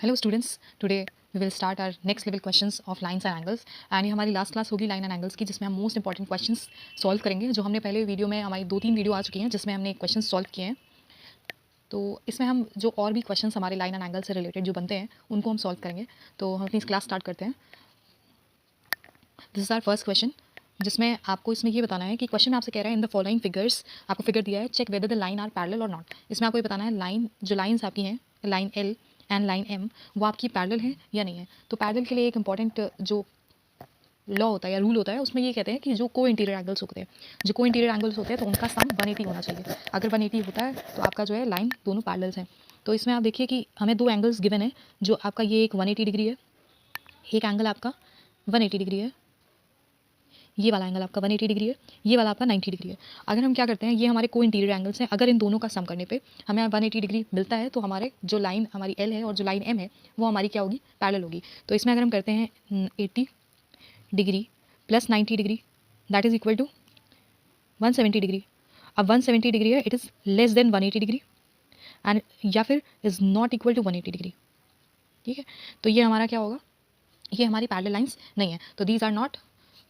Hello students, today we will start our next level questions of lines and angles. And ये हमारी last class होगी line and angles की, जिसमें हम most important questions solve करेंगे। जो हमने पहले वीडियो में, हमारी 2-3 वीडियो आ चुकी हैं जिसमें हमने क्वेश्चंस सॉल्व किए हैं। तो इसमें हम जो और भी क्वेश्चंस हमारे लाइन एंड एंगल से रिलेटेड जो बनते हैं उनको हम सॉल्व करेंगे। तो हम अपनी क्लास स्टार्ट करते हैं। This is our first question, जिसमें आपको इसमें ये बताना है कि क्वेश्चन आपसे कह रहा है इन द फॉलोइंग फिगर्स, आपको फिगर दिया है, check whether the line are parallel और नॉट। इसमें आपको ये बताना है लाइन, जो लाइंस आपकी हैं, line L and line M, वो आपकी पैरेलल है या नहीं है। तो पैरेलल के लिए एक इंपॉर्टेंट जो लॉ होता है या रूल होता है, उसमें ये कहते हैं कि जो को इंटीरियर एंगल्स होते हैं, जो को इंटीरियर एंगल्स होते हैं तो उनका सम 180 होना चाहिए। अगर 180 होता है तो आपका जो है लाइन दोनों पैरेलल्स हैं। तो इसमें आप देखिए कि हमें दो एंगल्स गिवन है, जो आपका ये एक 180 डिग्री है, एक एंगल आपका 180 डिग्री है, ये वाला एंगल आपका 180 डिग्री है, ये वाला आपका 90 डिग्री है। अगर हम क्या करते हैं, ये हमारे को इंटीरियर एंगल्स हैं, अगर इन दोनों का सम करने पे हमें 180 डिग्री मिलता है तो हमारे जो लाइन हमारी एल है और जो लाइन एम है वो हमारी क्या होगी, पैरेलल होगी। तो इसमें अगर हम करते हैं 80 degree plus 90 degree, that is equal to 170 degree. अब 170 डिग्री है, it is less than 180 degree and या फिर is not equal to 180 degree. ठीक है, तो ये हमारा क्या होगा, ये हमारी पैरेलल लाइंस नहीं है। तो दीज आर नॉट,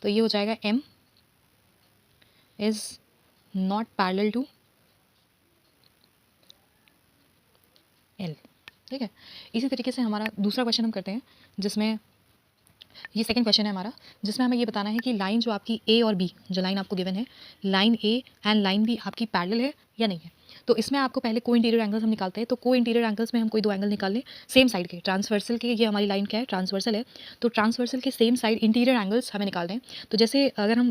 तो ये हो जाएगा m is not parallel to l। ठीक है, इसी तरीके से हमारा दूसरा क्वेश्चन हम करते हैं, जिसमें ये सेकंड क्वेश्चन है हमारा, जिसमें हमें ये बताना है कि लाइन जो आपकी a और b, जो लाइन आपको गिवन है, line a and line b आपकी पैरेलल है या नहीं है। तो इसमें आपको पहले को इंटीरियर एंगल्स हम निकालते हैं। तो को इंटीरियर एंगल्स में हम कोई दो एंगल निकाल लें सेम साइड के, ट्रांसवर्सल के। ये हमारी लाइन क्या है, ट्रांसवर्सल है। तो ट्रांसवर्सल के सेम साइड इंटीरियर एंगल्स हमें निकालने हैं। तो जैसे अगर हम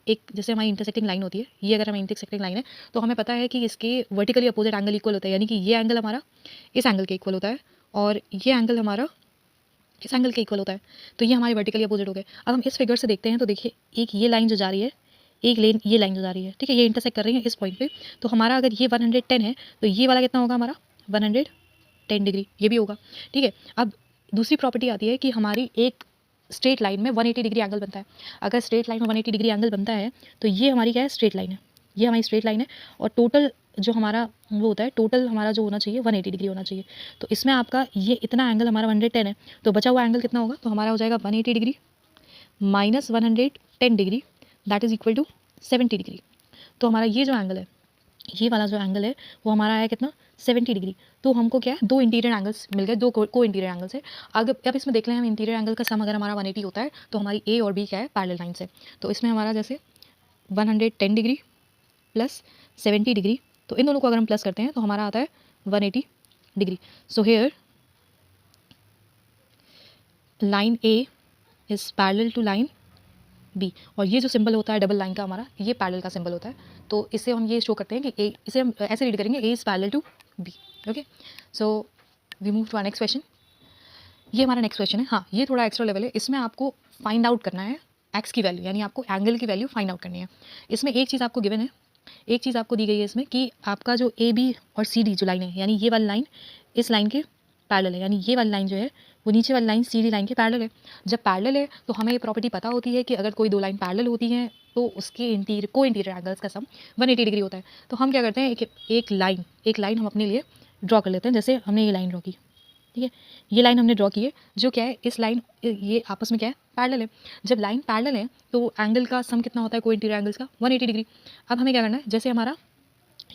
एक, जैसे हमारी इंटरसेक्टिंग लाइन होती है, ये अगर हमारी इंटरसेक्टिंग लाइन है तो हमें पता है कि इसके वर्टिकली अपोजिट एंगल इक्वल होता है, यानी कि ये एंगल हमारा इस एंगल के इक्वल होता है और ये एंगल हमारा इस एंगल के इक्वल होता है। तो ये हमारे वर्टिकली अपोजिट हो गए। अब हम इस फिगर से देखते हैं तो देखिए, एक ये लाइन जो जा रही है, एक लेन ये लाइन जो जा रही है, ठीक है, ये इंटरसेक्ट कर रही है इस पॉइंट पे। तो हमारा अगर ये 110 है तो ये वाला कितना होगा, हमारा 110 डिग्री, ये भी होगा। ठीक है, अब दूसरी प्रॉपर्टी आती है कि हमारी एक स्ट्रेट लाइन में 180 डिग्री एंगल बनता है। अगर स्ट्रेट लाइन में 180 डिग्री एंगल बनता है तो ये हमारी क्या है, स्ट्रेट लाइन है, ये हमारी स्ट्रेट लाइन है। और टोटल जो हमारा वो होता है, टोटल हमारा जो होना चाहिए 180 डिग्री होना चाहिए। तो इसमें आपका ये इतना एंगल हमारा 110 है, तो बचा हुआ एंगल कितना होगा, तो हमारा हो जाएगा 180 degree minus 110 degree, that is equal to 70 degree. तो हमारा ये जो एंगल है, ये वाला जो एंगल है वो हमारा आया कितना, 70 डिग्री। तो हमको क्या है, दो इंटीरियर एंगल्स मिल गए, दो को इंटीरियर एंगल्स है। अगर अब इसमें देख लें हम, इंटीरियर एंगल का सम अगर हमारा 180 होता है तो हमारी ए और बी क्या है, पैरेलल लाइंस है। तो इसमें हमारा जैसे 110 डिग्री प्लस 70 डिग्री, तो इन दोनों को अगर हम प्लस करते हैं तो हमारा आता है 180 degree. So here line A is parallel to line B, और ये जो सिंबल होता है डबल लाइन का हमारा, ये पैरेलल का सिंबल होता है। तो इससे हम ये शो करते हैं कि ए, इसे हम ऐसे रीड करेंगे, A is parallel to B. Okay, so we move to our next question. ये हमारा नेक्स्ट क्वेश्चन है। हाँ, ये थोड़ा एक्स्ट्रा लेवल है, इसमें आपको फाइंड आउट करना है एक्स की वैल्यू, यानी आपको एंगल की वैल्यू फाइंड आउट करनी है। इसमें एक चीज़ आपको गिवन है, एक चीज़ आपको दी गई है इसमें कि आपका जो ए बी और सी डी जो लाइन है, यानी ये वाली लाइन इस लाइन के पैरेलल है, यानी ये वाली लाइन जो है वो नीचे वाली लाइन सी डी लाइन के पैरेलल है। जब पैरेलल है तो हमें ये प्रॉपर्टी पता होती है कि अगर कोई दो लाइन पैरेलल होती हैं तो उसके को इंटीरियर एंगल्स का सम 180 डिग्री होता है। तो हम क्या करते हैं, एक लाइन हम अपने लिए ड्रॉ कर लेते हैं। जैसे हमने ये लाइन ड्रॉ की, ठीक है, ये लाइन हमने ड्रॉ की है, जो क्या है, इस लाइन, ये आपस में क्या है, पैरेलल है। जब लाइन पैरेलल है तो एंगल का सम कितना होता है, को इंटीरियर एंगल्स का 180 डिग्री। अब हमें क्या करना है, जैसे हमारा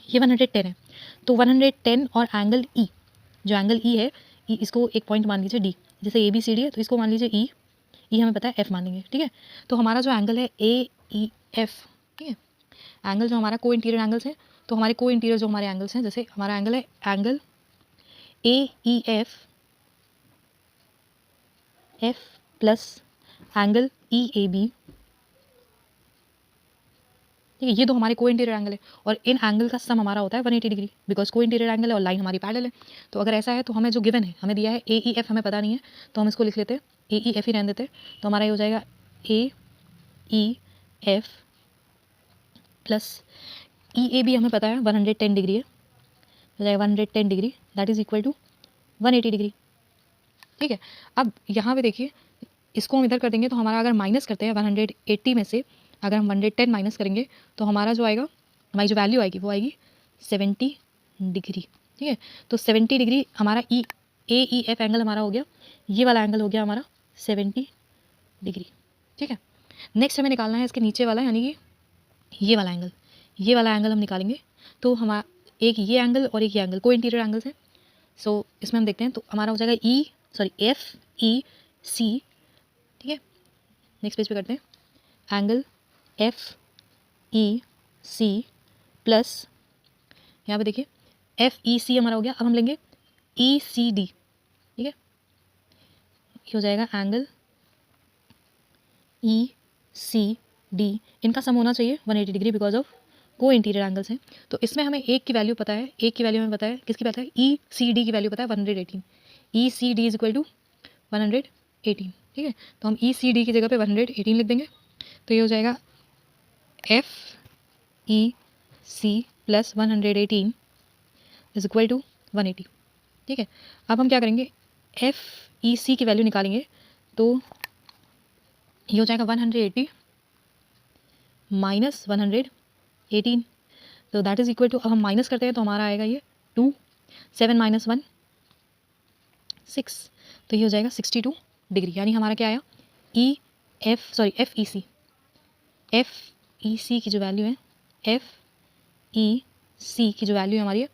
ये 110 है तो 110 और एंगल ई, जो एंगल ई है, ई इसको एक पॉइंट मान लीजिए डी, जैसे ए बी सी डी है तो इसको मान लीजिए ई, ई हमें पता है एफ मान लेंगे। ठीक है, तो हमारा जो एंगल है ए ई एफ, ठीक है, एंगल जो हमारा को इंटीरियर एंगल्स है, तो हमारे को इंटीरियर जो हमारे एंगल्स हैं, जैसे हमारा एंगल है angle A E F plus angle E A B, ठीक है, ये दो हमारे को इंटीरियर एंगल है और इन एंगल का सम हमारा होता है 180 डिग्री, बिकॉज को इंटीरियर एंगल है और लाइन हमारी पैरेलल है। तो अगर ऐसा है तो हमें जो गिवन है, हमें दिया है ए ई एफ, हमें पता नहीं है तो हम इसको लिख लेते हैं ए ई एफ ही रहने देते हैं। तो हमारा ये हो जाएगा A E F plus E A B, हमें पता है 110 डिग्री है, हो जाएगा 110 degree, that is equal to 180 degree. ठीक है, अब यहाँ पे देखिए, इसको हम इधर कर देंगे तो हमारा, अगर माइनस करते हैं 180 में से अगर हम 110 माइनस करेंगे तो हमारा जो आएगा, हमारी जो वैल्यू आएगी वो आएगी 70 डिग्री। ठीक है, तो 70 डिग्री हमारा ई AEF एंगल हमारा हो गया, ये वाला एंगल हो गया हमारा 70 डिग्री। ठीक है, नेक्स्ट हमें निकालना है इसके नीचे वाला, यानी कि ये वाला एंगल, ये वाला एंगल हम निकालेंगे। तो हमारा एक ये एंगल और एक ये एंगल को इंटीरियर एंगल्स है। सो इसमें हम देखते हैं, तो हमारा हो जाएगा FEC। ठीक है, नेक्स्ट पेज पे करते हैं, एंगल FEC प्लस, यहाँ पे देखिए FEC हमारा हो गया। अब हम लेंगे ECD। ठीक है, ये हो जाएगा एंगल ECD, इनका सम होना चाहिए 180 डिग्री बिकॉज ऑफ को इंटीरियर एंगल्स हैं। तो इसमें हमें एक की वैल्यू पता है, एक की वैल्यू हमें पता है, किसकी पता है, ECD की वैल्यू पता है 118। ECD is equal to 118। ठीक है, तो हम ECD की जगह पे 118 लिख देंगे। तो ये हो जाएगा FEC plus 118 is equal to 180। ठीक है, अब हम क्या करेंगे, FEC की वैल्यू निकालेंगे। तो ये हो जाएगा 180 माइनस 118, तो दैट इज इक्वल टू, अब हम माइनस करते हैं तो हमारा आएगा ये 2, 7 माइनस 1 6, तो ये हो जाएगा 62 डिग्री। यानी हमारा क्या आया, FEC की जो वैल्यू है, FEC की जो वैल्यू है हमारी है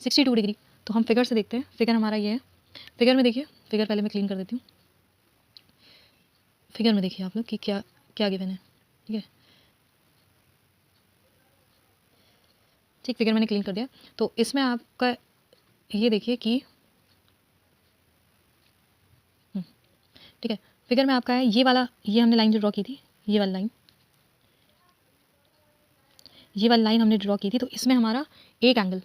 62 डिग्री। तो हम फिगर से देखते हैं, फिगर हमारा ये है। फिगर में देखिए, फिगर पहले मैं क्लीन कर देती हूँ। फिगर में देखिए आप लोग कि क्या क्या गिवन है। ठीक है, ठीक, फिगर मैंने क्लीन कर दिया। तो इसमें आपका ये देखिए कि ठीक है, फिगर में आपका है ये वाला, ये हमने लाइन जो ड्रॉ की थी, ये वाली लाइन, ये वाली लाइन हमने ड्रॉ की थी। तो इसमें हमारा एक एंगल,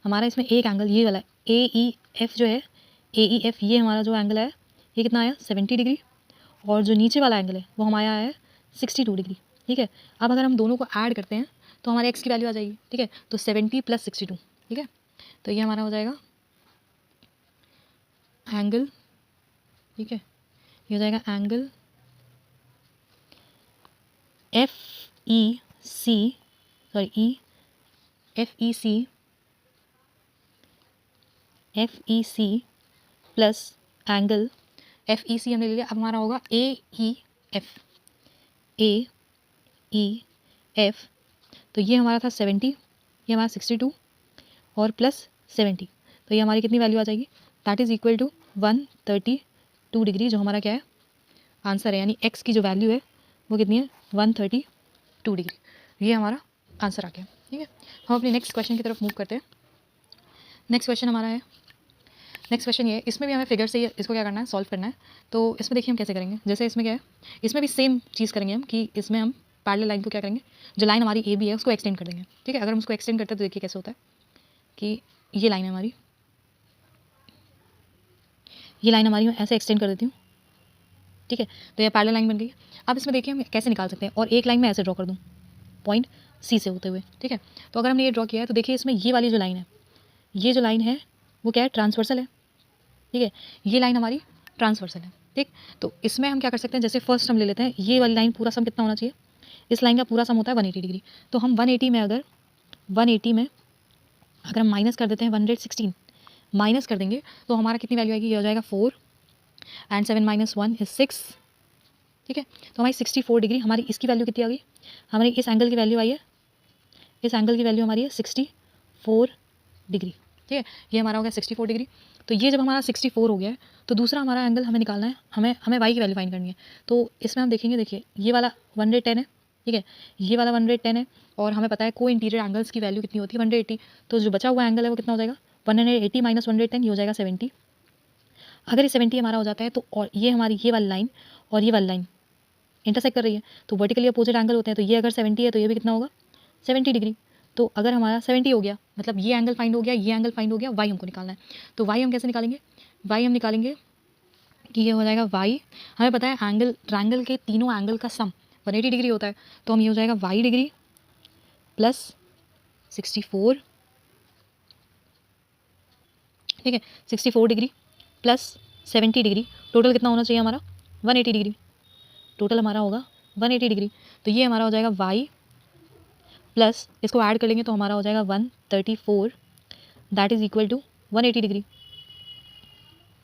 हमारा इसमें एक एंगल ये वाला AEF जो है, AEF ये हमारा जो एंगल है ये कितना आया 70 डिग्री, और जो नीचे वाला एंगल है वो हमारा आया है 62 डिग्री। ठीक है, अब अगर हम दोनों को ऐड करते हैं तो हमारे एक्स की वैल्यू आ जाएगी। ठीक है, तो 70 प्लस 62। ठीक है, तो ये हमारा हो जाएगा एंगल, ठीक है, ये हो जाएगा angle FEC plus angle FEC हमने ले लिया। अब हमारा होगा AEF। तो ये हमारा था 70, ये हमारा 62 और प्लस 70, तो ये हमारी कितनी वैल्यू आ जाएगी, that is equal to 132 degree, जो हमारा क्या है आंसर है। यानी एक्स की जो वैल्यू है वो कितनी है 132 डिग्री। ये हमारा आंसर आ गया। ठीक है, हम अपने नेक्स्ट क्वेश्चन की तरफ मूव करते हैं। नेक्स्ट क्वेश्चन हमारा है, नेक्स्ट क्वेश्चन ये है, इसमें भी हमें फिगर से इसको क्या करना है, सॉल्व करना है। तो इसमें देखिए हम कैसे करेंगे, जैसे इसमें क्या है, इसमें भी सेम चीज़ करेंगे हम कि इसमें हम पैरेलल लाइन को क्या करेंगे, जो लाइन हमारी AB है उसको एक्सटेंड कर देंगे। ठीक है, अगर हम उसको एक्सटेंड करते हैं तो देखिए कैसे होता है कि ये लाइन है हमारी, ये लाइन हमारी मैं ऐसे एक्सटेंड कर देती हूँ। ठीक है, तो ये पैरेलल लाइन बन गई। अब इसमें देखिए हम कैसे निकाल सकते हैं, और एक लाइन में ऐसे ड्रॉ कर दूँ पॉइंट C से होते हुए। ठीक है, तो अगर हमने ये ड्रॉ किया है तो देखिए इसमें ये वाली जो लाइन है, ये जो लाइन है वो क्या है, ट्रांसवर्सल है। ठीक है, ये लाइन हमारी ट्रांसवर्सल है। ठीक, तो इसमें हम क्या कर सकते हैं, जैसे फर्स्ट हम ले लेते हैं ये वाली लाइन, पूरा सम कितना होना चाहिए, इस लाइन का पूरा सम होता है 180 डिग्री। तो हम 180 में अगर 180 में अगर हम माइनस कर देते हैं 116 माइनस कर देंगे तो हमारा कितनी वैल्यू आएगी, ये हो जाएगा 4 एंड 7 माइनस 1 इज 6। ठीक है, तो हमारी 64 डिग्री, हमारी इसकी वैल्यू कितनी आ गई, हमारी इस एंगल की वैल्यू आई है, इस एंगल की वैल्यू हमारी है 64 डिग्री। ठीक है, ये हमारा हो गया 64 डिग्री। तो ये जब हमारा 64 हो गया है तो दूसरा हमारा एंगल हमें निकालना है, हमें y की वैल्यू फाइंड करनी है। तो इसमें हम देखेंगे, देखिए ये वाला 110 है। ठीक है, ये वाला 110 है, और हमें पता है को इंटीरियर एंगल्स की वैल्यू कितनी होती है 180। तो जो बचा हुआ एंगल है वो कितना हो जाएगा, 180 माइनस 110, ये हो जाएगा 70। अगर ये 70 हमारा हो जाता है तो, और ये हमारी ये वाली लाइन और ये वाली लाइन इंटरसेक्ट कर रही है, तो वर्टिकली अपोजिट एंगल होते हैं। तो ये अगर 70 है तो ये भी कितना होगा 70 डिग्री। तो अगर हमारा 70 हो गया मतलब ये एंगल फाइंड हो गया, ये एंगल फाइंड हो गया, y हमको निकालना है। तो y हम कैसे निकालेंगे, y हम निकालेंगे कि ये हो जाएगा y, हमें पता है एंगल, ट्रायंगल के तीनों एंगल का सम 180 डिग्री होता है। तो हम ये हो जाएगा y डिग्री प्लस 64, ठीक है, 64 डिग्री प्लस 70 डिग्री, टोटल कितना होना चाहिए हमारा 180 डिग्री, टोटल हमारा होगा 180 डिग्री। तो ये हमारा हो जाएगा y प्लस इसको ऐड कर लेंगे तो हमारा हो जाएगा 134, that is equal to 180 degree.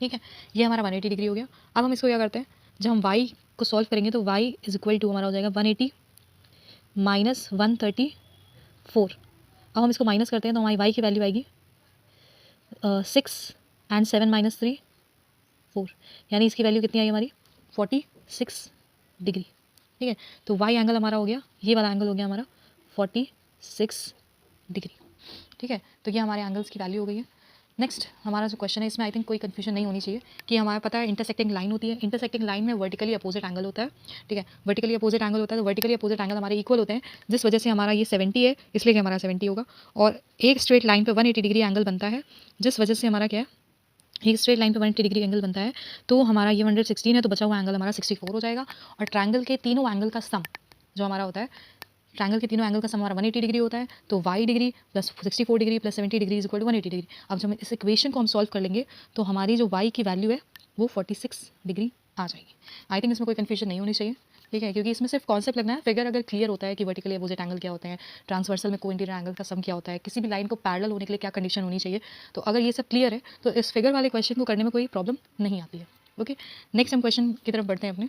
ठीक है, ये हमारा 180 डिग्री हो गया। अब हम इसको क्या करते हैं, जब हम y को सॉल्व करेंगे तो y इज इक्वल टू हमारा हो जाएगा 180 माइनस 134। अब हम इसको माइनस करते हैं तो हमारी y की वैल्यू आएगी 6 एंड 7 माइनस 3 4, यानी इसकी वैल्यू कितनी आई हमारी 46 डिग्री। ठीक है, तो y एंगल हमारा हो गया, ये वाला एंगल हो गया हमारा 46 डिग्री। ठीक है, तो ये हमारे एंगल्स की वैल्यू हो गई है। नेक्स्ट हमारा जो क्वेश्चन है, इसमें आई थिंक कोई कन्फ्यूजन नहीं होनी चाहिए कि हमारा पता है इंटरसेक्टिंग लाइन होती है, इंटरसेक्टिंग लाइन में वर्टिकली अपोजिट एंगल होता है। ठीक है, वर्टिकली अपोजिट एंगल होता है, तो वर्टिकली अपोजिट एंगल हमारे इक्वल होते हैं, जिस वजह से हमारा ये 70 है, इसलिए कि हमारा 70 होगा। और एक स्ट्रेट लाइन पे 180 डिग्री एंगल बनता है, जिस वजह से हमारा क्या है, एक स्ट्रेट लाइन पे 180 डिग्री एंगल बनता है, तो हमारा ये 116 है, तो बचा हुआ एंगल हमारा 64 हो जाएगा। और ट्रायंगल के तीनों एंगल का सम जो हमारा होता है, ट्रायंगल के तीनों एंगल का सम हमारा 180 डिग्री होता है, तो y degree plus 64 degree plus 70 degree is equal to 180 degree. अब जब इस इक्वेशन को हम सॉल्व कर लेंगे तो हमारी जो y की वैल्यू है वो 46 डिग्री आ जाएगी। आई थिंक इसमें कोई कन्फ्यूजन नहीं होनी चाहिए। ठीक है, क्योंकि इसमें सिर्फ कॉन्सेप्ट लगना है, फिगर अगर क्लियर होता है कि वर्टिकली अपोजिट एंगल क्या होते हैं, ट्रांसवर्सल में को इंटीरियर एंगल का सम क्या होता है, किसी भी लाइन को पैरेलल होने के लिए क्या कंडीशन होनी चाहिए, तो अगर ये सब क्लियर है तो इस फिगर वाले क्वेश्चन को करने में कोई प्रॉब्लम नहीं आती है। ओके, नेक्स्ट हम क्वेश्चन की तरफ बढ़ते हैं अपने।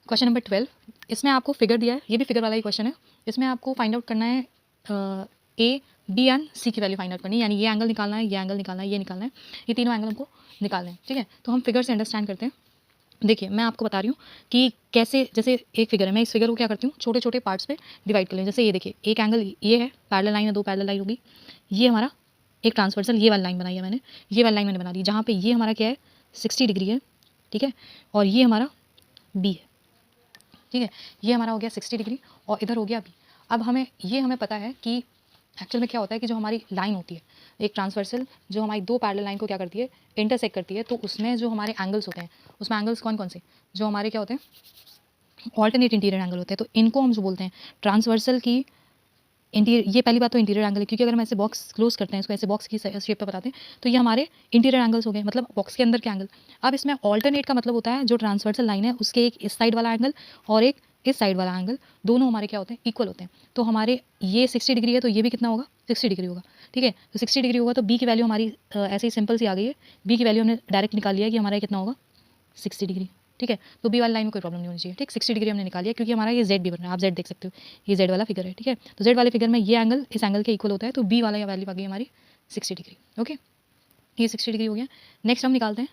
क्वेश्चन नंबर 12, इसमें आपको फिगर दिया है, ये भी फिगर वाला ही क्वेश्चन है। इसमें आपको फाइंड आउट करना है ए, बी एंड सी की वैल्यू फाइंड आउट करनी है, यानी ये एंगल निकालना है, ये एंगल निकालना है, ये निकालना है, ये तीनों एंगल हमको निकालने हैं। ठीक है, तो हम फिगर से अंडरस्टैंड करते हैं। देखिए, मैं आपको बता रही हूँ कि कैसे, जैसे एक फिगर है, मैं इस फिगर को क्या करती हूँ, छोटे छोटे पार्ट्स पे डिवाइड कर लें। जैसे ये देखिए, एक एंगल ये है, पैरेलल लाइन है, दो पैरेलल लाइन होगी, ये हमारा एक ट्रांसवर्सल, ये वाली लाइन बनाई है मैंने, ये वाली लाइन मैंने बना दी, जहाँ पे ये हमारा क्या है 60 डिग्री है। ठीक है, और ये हमारा बी है। ठीक है, ये हमारा हो गया 60 डिग्री और इधर हो गया बी। अब हमें पता है कि एक्चुअल में क्या होता है कि जो हमारी लाइन होती है, एक ट्रांसवर्सल जो हमारी दो पैरेलल लाइन को क्या करती है, इंटरसेक्ट करती है, तो उसमें जो हमारे एंगल्स होते हैं, उसमें एंगल्स कौन कौन से, जो हमारे क्या होते हैं, ऑल्टरनेट इंटीरियर एंगल होते हैं। तो इनको हम जो बोलते हैं ट्रांसवर्सल की इंटीरियर, ये पहली बात तो इंटीरियर एंगल है, क्योंकि अगर हम ऐसे बॉक्स क्लोज करते हैं, इसको ऐसे बॉक्स की शेप पे बताते हैं, तो ये हमारे इंटीरियर एंगल्स हो गए, मतलब बॉक्स के अंदर के एंगल। अब इसमें ऑल्टरनेट का मतलब होता है जो ट्रांसवर्सल लाइन है उसके एक इस साइड वाला एंगल और एक इस साइड वाला एंगल, दोनों हमारे क्या होते हैं, इक्वल होते हैं। तो हमारे ये 60 डिग्री है, तो ये भी कितना होगा, 60 डिग्री होगा। ठीक है, तो 60 डिग्री होगा, तो बी की वैल्यू हमारी ऐसे ही सिंपल सी आ गई है। बी की वैल्यू हमने डायरेक्ट निकाल लिया कि हमारा कितना होगा, 60 डिग्री। ठीक है, तो बी वाली लाइन में कोई प्रॉब्लम नहीं होनी चाहिए। ठीक, 60 डिग्री हमने निकाली है, क्योंकि हमारा ये जेड भी बन रहा है, आप जेड देख सकते हो, ये जेड वाला फिगर है। ठीक है, तो जेड वाले फिगर में ये एंगल इस एंगल के इक्वल होता है, तो बी वाला वैल्यू आ गई हमारी 60 डिग्री। ओके, ये 60 डिग्री हो गया। नेक्स्ट हम निकालते हैं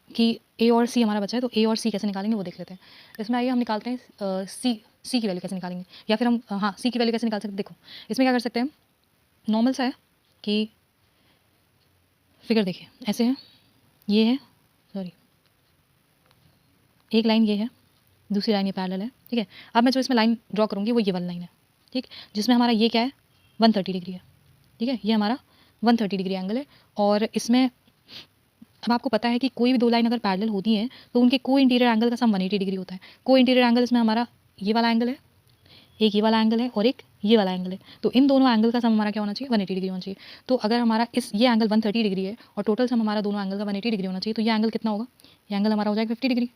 कि ए और सी हमारा बचा है, तो ए और सी कैसे निकालेंगे वो देख लेते हैं। इसमें आइए हम निकालते हैं सी की वैल्यू कैसे निकालेंगे, या फिर हम हाँ सी की वैल्यू कैसे निकाल सकते हैं। देखो, इसमें क्या कर सकते हैं हम, नॉर्मल सा है कि फिगर देखिए ऐसे है, ये है, सॉरी, एक लाइन ये है, दूसरी लाइन ये पैरेलल है। ठीक है, अब मैं जो इसमें लाइन ड्रॉ करूँगी वो ये वाली लाइन है। ठीक, जिसमें हमारा ये क्या है, 130 डिग्री है। ठीक है, ये हमारा 130 डिग्री एंगल है। और इसमें अब आपको पता है कि कोई भी दो लाइन अगर पैरेलल होती हैं तो उनके को इंटीरियर एंगल का सम 180 डिग्री होता है। को इंटीरियर एंगल इसमें हमारा ये वाला एंगल है, एक ये वाला एंगल है और एक ये वाला एंगल है, तो इन दोनों एंगल का सम हमारा क्या होना चाहिए, 180 डिग्री होना चाहिए। तो अगर हमारा ये एंगल 130 डिग्री है और टोटल सम हमारा दोनों एंगल का 180 डिग्री होना चाहिए, तो ये एंगल कितना होगा, ये एंगल हमारा हो जाएगा 50 degree,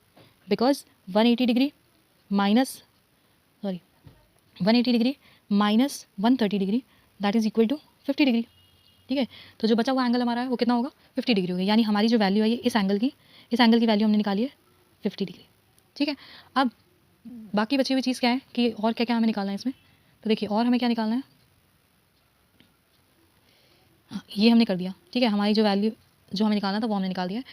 because 180 degree minus 180 degree minus 130 degree that is equal to 50 degree. ठीक है, तो जो बचा हुआ एंगल हमारा है वो कितना होगा, 50 डिग्री होगा, यानी हमारी जो वैल्यू है ये इस एंगल की वैल्यू हमने निकाली है 50 डिग्री। ठीक है, अब बाकी बची हुई चीज़ क्या है कि और क्या क्या हमें निकालना है इसमें, तो देखिए और हमें क्या निकालना है, हाँ ये हमने कर दिया। ठीक है, हमारी जो वैल्यू जो हमें निकालना था वो हमने निकाल दिया।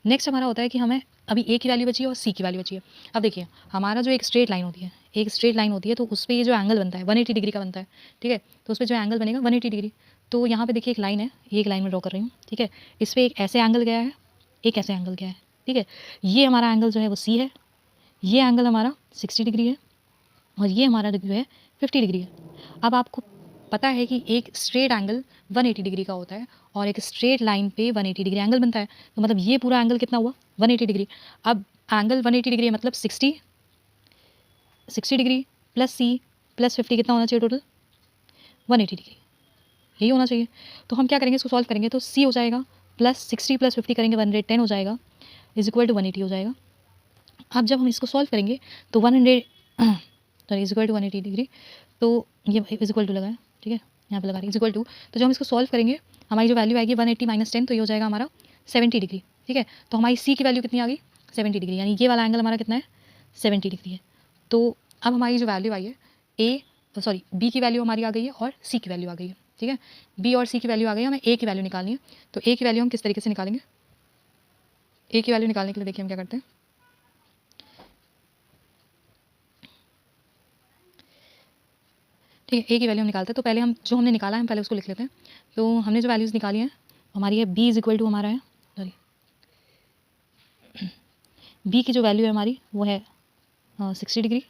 नेक्स्ट हमारा होता है कि हमें अभी ए की वैल्यू बची है और सी की वैल्यू बची है। अब देखिए, हमारा जो एक स्ट्रेट लाइन होती है, तो उस पर ये जो एंगल बनता है 180 डिग्री का बनता है। ठीक है, तो उस पर जो एंगल बनेगा 180 डिग्री। तो यहाँ पे देखिए एक लाइन है, ये एक लाइन में ड्रॉ कर रही हूँ। ठीक है, इस पर एक ऐसे एंगल गया है, एक ऐसे एंगल गया है। ठीक है, ये हमारा एंगल जो है वो सी है, ये एंगल हमारा 60 डिग्री है और ये हमारा जो है 50 डिग्री है। अब आपको पता है कि एक स्ट्रेट एंगल 180 डिग्री का होता है और एक स्ट्रेट लाइन पे 180 डिग्री एंगल बनता है, तो मतलब ये पूरा एंगल कितना हुआ, 180 डिग्री। अब एंगल 180 डिग्री मतलब 60 डिग्री प्लस सी प्लस 50 कितना होना चाहिए, टोटल 180 डिग्री, यही होना चाहिए। तो हम क्या करेंगे, इसको सॉल्व करेंगे तो सी हो जाएगा प्लस 60 प्लस 50 करेंगे 110 हो जाएगा, इज इक्वल टू 180 हो जाएगा। अब जब हम इसको सॉल्व करेंगे तो 100 sorry is equal to 180 degree, तो ये इज इक्वल टू लगा है। ठीक है, यहाँ पे लगा रही है इज इक्वल टू, तो जब हम इसको सॉल्व करेंगे हमारी जो वैल्यू आएगी 180 माइनस 10, तो ये हो जाएगा हमारा 70 डिग्री, ठीक है। तो हमारी सी की वैल्यू कितनी आ गई 70 डिग्री, यानी ये वाला एंगल हमारा कितना है 70 डिग्री है। तो अब हमारी जो वैल्यू आई है बी की वैल्यू हमारी आ गई है और सी की वैल्यू आ गई है, ठीक है। बी और सी की वैल्यू आ गई है, हमें ए की वैल्यू निकालनी है। तो ए की वैल्यू हम किस तरीके से निकालेंगे, ए की वैल्यू निकालने के लिए देखिए हम क्या करते हैं, ठीक है। ए की वैल्यू हम निकालते हैं, तो पहले हम जो हमने निकाला है हम पहले उसको लिख लेते हैं। तो हमने जो वैल्यूज़ निकाली हैं हमारी है बी इज इक्वल टू हमारा है, सॉरी, बी की जो वैल्यू है हमारी वो है 60 डिग्री,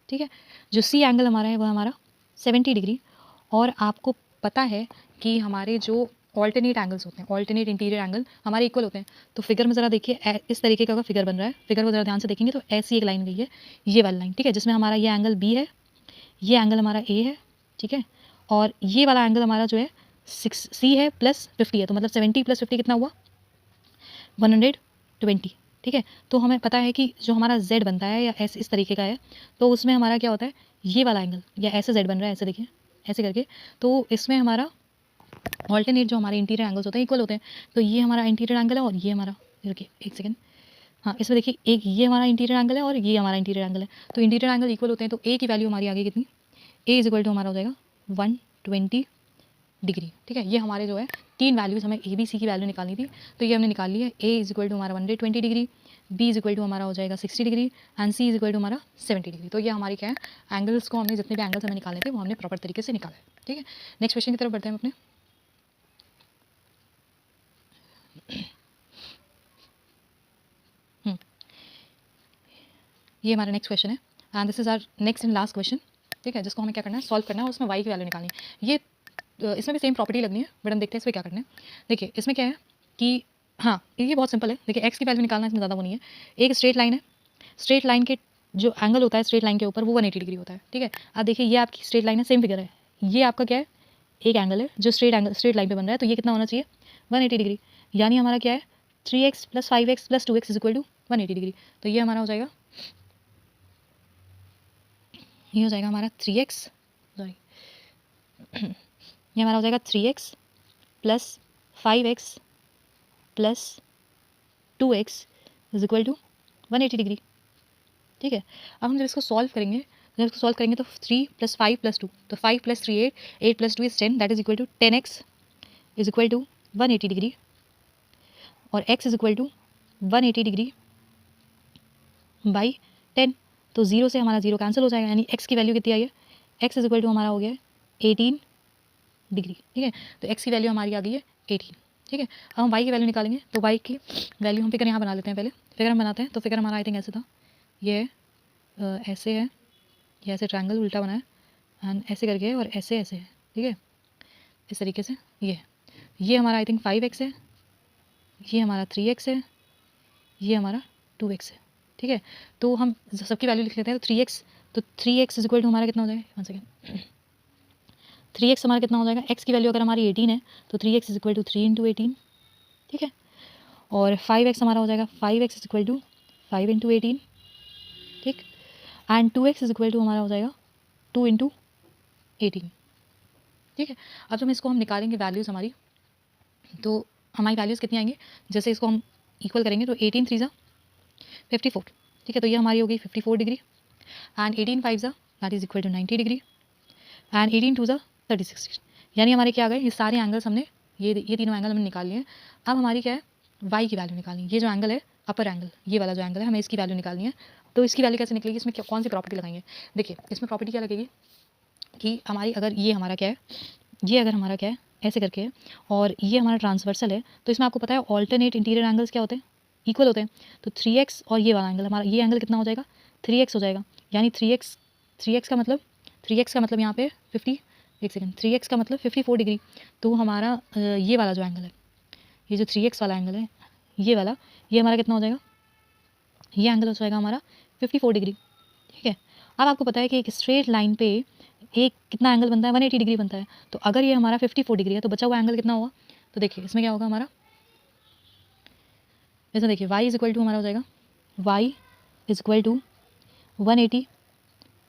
ठीक है। जो सी एंगल हमारा है वो हमारा 70 डिग्री। और आपको पता है कि हमारे जो ऑल्टरनेट एंगल्स होते हैं, ऑल्टरनेट इंटीरियर एंगल हमारे इक्वल होते हैं। तो फिगर में ज़रा देखिए, इस तरीके का फिगर बन रहा है, फिगर को ज़रा ध्यान से देखेंगे तो ऐसी एक लाइन गई है, ये वाली लाइन, ठीक है, जिसमें हमारा ये एंगल बी है, ये एंगल हमारा ए है, ठीक है। और ये वाला एंगल हमारा जो है 6 है प्लस 50 है, तो मतलब 70 प्लस 50 कितना हुआ 120, ठीक है। तो हमें पता है कि जो हमारा z बनता है या ऐसे इस तरीके का है, तो उसमें हमारा क्या होता है, ये वाला एंगल या ऐसे z बन रहा है, ऐसे देखिए ऐसे करके, तो इसमें हमारा ऑल्टरनेट जो हमारे इंटीरियर एंगल्स होते हैं इक्वल होते हैं। तो ये हमारा इंटीरियर एंगल है और ये हमारा, देखिए एक सेकंड, हाँ इसमें देखिए एक ये हमारा इंटीरियर एंगल है और ये हमारा इंटीरियर एंगल है, तो इंटीरियर एंगल इक्वल होते हैं। तो ए की वैल्यू हमारी आ गई कितनी, ए इज इक्वल टू हमारा हो जाएगा 120 डिग्री, ठीक है। ये हमारे जो है तीन वैल्यूज़ हमें ए बी सी की वैल्यू निकालनी थी, तो ये हमने निकाल ली है। ए इज इक्वल टू हमारा 120 degree, B is equal to हमारा हो जाएगा 60 degree and C is equal to हमारा 70 डिग्री। तो ये हमारी क्या है, एंगल्स को हमने जितने भी एंगल्स हमें निकालने थे वो हमने प्रॉपर तरीके से निकाला है, ठीक है। नेक्स्ट क्वेश्चन की तरफ बढ़ते हैं हम अपने। ये हमारा नेक्स्ट क्वेश्चन है and this is our next and last question, ठीक है, जिसको हमें क्या करना है, सॉल्व करना है और उसमें वाई की वैल्यू निकालनी है। ये इसमें भी सेम प्रॉपर्टी लगनी है, बट हम देखते हैं इसमें क्या करना है। देखिए इसमें क्या है कि हाँ ये बहुत सिंपल है, देखिए एक्स की वैल्यू निकालना, इसमें ज़्यादा वो नहीं है। एक स्ट्रेट लाइन है, स्ट्रेट लाइन के जो एंगल होता है स्ट्रेट लाइन के ऊपर वो 180 डिग्री होता है, ठीक है। अब देखिए ये आपकी स्ट्रेट लाइन है, सेम फिगर है, ये आपका क्या है, एक एंगल है जो स्ट्रेट लाइन पे बन रहा है, तो ये कितना होना चाहिए 180 डिग्री, यानी हमारा क्या है 3x + 5x + 2x is equal to 180 degree. तो ये हमारा हो जाएगा, ये हो जाएगा हमारा 3x, सॉरी ये हमारा हो जाएगा 3x + 5x + 2x is equal to 180 degree, ठीक है। अब हम जब इसको सॉल्व करेंगे, तो 3 + 5 + 2, तो 5 + 3 8, 8 + 2 is 10, that is equal to 10x is equal to 180 degree और x is equal to 180 degree by 10। तो 0 से हमारा 0 कैंसिल हो जाएगा, यानी x की वैल्यू कितनी आई है, x इज इक्वल टू हमारा हो गया है 18 डिग्री, ठीक है। तो x की वैल्यू हमारी आ गई है 18, ठीक है। अब हम y की वैल्यू निकालेंगे, तो y की वैल्यू हम फिगर यहाँ बना लेते हैं, पहले फिगर हम बनाते हैं। तो फिगर हमारा आई थिंक ऐसे था, ये ऐसे है, ये ऐसे ट्रायंगल उल्टा बना है एंड ऐसे करके है और ऐसे ऐसे है, ठीक है, इस तरीके से। ये हमारा आई थिंक 5x है, ये हमारा 3x है, ये हमारा 2x है, ठीक है। तो हम सबकी वैल्यू लिख लेते हैं। तो 3x इज इक्वल टू हमारा कितना हो जाएगा, 1 सेकेंड, 3x हमारा कितना हो जाएगा, x की वैल्यू अगर हमारी 18 है तो 3x इज इक्वल टू 3 × 18, ठीक है। और 5x हमारा हो जाएगा 5x इज इक्वल टू 5 × 18, ठीक। And 2x is equal to हमारा हो जाएगा 2 × 18, ठीक है। अब जब इसको हम निकालेंगे वैल्यूज़ हमारी, तो हमारी वैल्यूज़ कितनी आएंगी, जैसे इसको हम इक्वल करेंगे तो 18 3 = 54, ठीक है। तो ये हमारी हो गई 54 degree and 18 5 that is equal to 90 degree and 18 2 36, यानी हमारे क्या आ गए, ये सारे एंगल्स हमने ये तीनों एंगल हमने निकाल लिए हैं। अब हमारी क्या है, y की वैल्यू निकालनी है। ये जो एंगल है अपर एंगल, ये वाला जो एंगल है, हमें इसकी वैल्यू निकालनी है। तो इसकी वैल्यू कैसे निकलेगी, इसमें कौन सी प्रॉपर्टी लगाएंगे, देखिए इसमें प्रॉपर्टी क्या लगेगी कि हमारी अगर ये हमारा क्या है, ये अगर हमारा क्या है ऐसे करके है और ये हमारा ट्रांसवर्सल है, तो इसमें आपको पता है ऑल्टरनेट इंटीरियर एंगल्स क्या होते हैं, इक्वल होते हैं। तो 3x और ये वाला एंगल, हमारा ये एंगल कितना हो जाएगा 3x हो जाएगा, यानी 3x का मतलब यहाँ पे 3x का मतलब 54 डिग्री। तो हमारा ये वाला जो एंगल है, ये जो 3x वाला एंगल है, ये वाला, ये हमारा कितना हो जाएगा, ये एंगल हो जाएगा हमारा 54 डिग्री, ठीक है। अब आपको पता है कि एक स्ट्रेट लाइन पे एक कितना एंगल बनता है, 180 डिग्री बनता है। तो अगर ये हमारा 54 डिग्री है तो बचा हुआ एंगल कितना होगा, तो देखिए इसमें क्या होगा हमारा, इसमें देखिए y इज इक्वल टू हमारा हो जाएगा y is equal to 180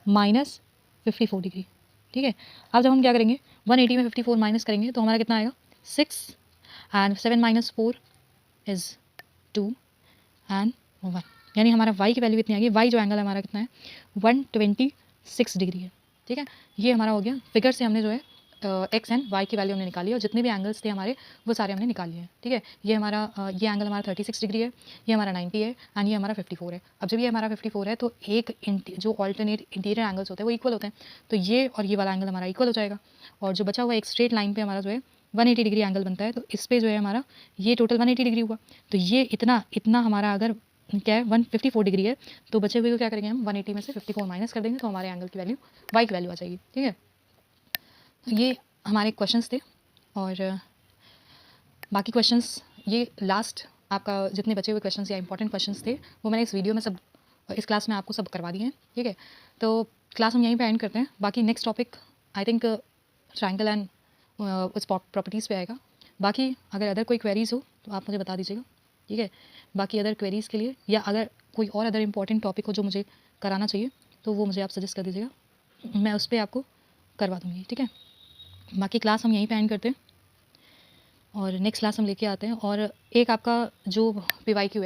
minus 54 degree, ठीक है। अब जब हम क्या करेंगे 180 में 54 माइनस करेंगे तो हमारा कितना आएगा 6 एंड 7 माइनस 4 इज़ 2 एंड 1, यानी हमारा y की वैल्यू इतनी आ गई। y जो एंगल हमारा कितना है 126 डिग्री है, ठीक है। ये हमारा हो गया, फिगर से हमने जो है x एंड y की वैल्यू हमने निकाली और जितने भी एंगल्स थे हमारे वो सारे हमने निकाल लिए हैं, ठीक है। ये हमारा ये एंगल हमारा 36 डिग्री है, ये हमारा 90 है एंड ये हमारा 54 है। अब जब ये हमारा 54 है तो एक जो ऑल्टरनेट इंटीरियर एंगल्स होते हैं वो इक्वल होते हैं, तो ये और ये वाला एंगल हमारा इक्वल हो जाएगा और जो बचा हुआ एक स्ट्रेट लाइन पे हमारा जो है 180 डिग्री एंगल बनता है। तो इस पे जो है हमारा ये टोटल 180 डिग्री हुआ। तो ये इतना हमारा अगर क्या है 154 डिग्री है तो बचे हुए को क्या करेंगे हम 180 में से 54 माइनस कर देंगे तो हमारे एंगल की वैल्यू y की वैल्यू आ जाएगी, ठीक है। तो ये हमारे क्वेश्चंस थे और बाकी क्वेश्चंस ये लास्ट आपका जितने बचे हुए क्वेश्चंस या इंपॉर्टेंट क्वेश्चंस थे वो मैंने इस वीडियो में सब इस क्लास में आपको सब करवा दिए हैं, ठीक है। तो क्लास हम यहीं पे एंड करते हैं। बाकी next topic I think triangle and उस प्रॉपर्टीज़ पे आएगा। बाकी अगर अदर कोई क्वेरीज हो तो आप मुझे बता दीजिएगा, ठीक है। बाकी अदर क्वेरीज़ के लिए या अगर कोई और अदर इंपॉर्टेंट टॉपिक हो जो मुझे कराना चाहिए तो वो मुझे आप सजेस्ट कर दीजिएगा, मैं उस पर आपको करवा दूँगी, ठीक है। बाकी क्लास हम यहीं पे एंड करते हैं और नेक्स्ट क्लास हम लेके आते हैं। और एक आपका जो PYQ है